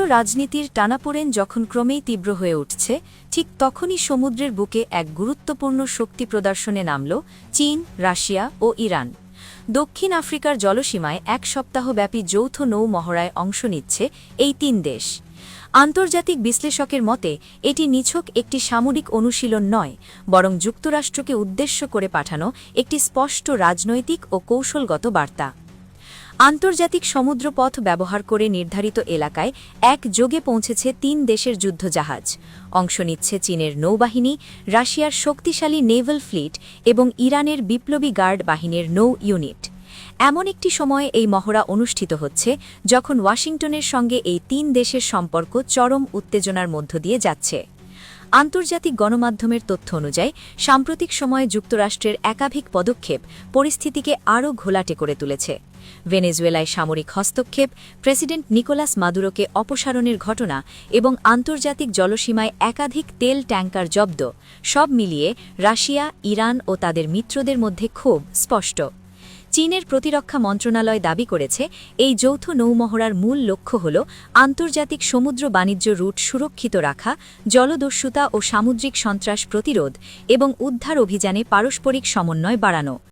রাজনীতির টানাপোড়েন যখন ক্রমেই তীব্র হয়ে উঠছে, ঠিক তখনই সমুদ্রের বুকে এক গুরুত্বপূর্ণ শক্তি প্রদর্শনে নামল চীন, রাশিয়া ও ইরান। দক্ষিণ আফ্রিকার জলসীমায় এক সপ্তাহব্যাপী যৌথ নৌ মহড়ায় অংশ নিচ্ছে এই তিন দেশ। আন্তর্জাতিক বিশ্লেষকের মতে এটি নিছক একটি সামরিক অনুশীলন নয়, বরং যুক্তরাষ্ট্রকে উদ্দেশ্য করে পাঠানো একটি স্পষ্ট রাজনৈতিক ও কৌশলগত বার্তা। আন্তর্জাতিক সমুদ্রপথ ব্যবহার করে নির্ধারিত এলাকায় একযোগে পৌঁছেছে তিন দেশের যুদ্ধজাহাজ। অংশ নিচ্ছে চীনের নৌবাহিনী, রাশিয়ার শক্তিশালী নেভাল ফ্লিট এবং ইরানের বিপ্লবী গার্ড বাহিনীর নৌ ইউনিট। এমন একটি সময়ে এই মহড়া অনুষ্ঠিত হচ্ছে যখন ওয়াশিংটনের সঙ্গে এই তিন দেশের সম্পর্ক চরম উত্তেজনার মধ্য দিয়ে যাচ্ছে। আন্তর্জাতিক গণমাধ্যমের তথ্য অনুযায়ী সাম্প্রতিক সময়ে যুক্তরাষ্ট্রের একাধিক পদক্ষেপ পরিস্থিতিকে আরও ঘোলাটে করে তুলেছে। ভেনেজুয়েলায় সামরিক হস্তক্ষেপ, প্রেসিডেন্ট নিকোলাস মাদুরোকে অপসারণের ঘটনা এবং আন্তর্জাতিক জলসীমায় একাধিক তেল ট্যাঙ্কার জব্দ, সব মিলিয়ে রাশিয়া, ইরান ও তাদের মিত্রদের মধ্যে ক্ষোভ স্পষ্ট। চীনের প্রতিরক্ষা মন্ত্রণালয় দাবি করেছে, এই যৌথ নৌমহড়ার মূল লক্ষ্য হল আন্তর্জাতিক সমুদ্র বাণিজ্য রুট সুরক্ষিত রাখা, জলদস্যুতা ও সামুদ্রিক সন্ত্রাস প্রতিরোধ এবং উদ্ধার অভিযানে পারস্পরিক সমন্বয় বাড়ানো।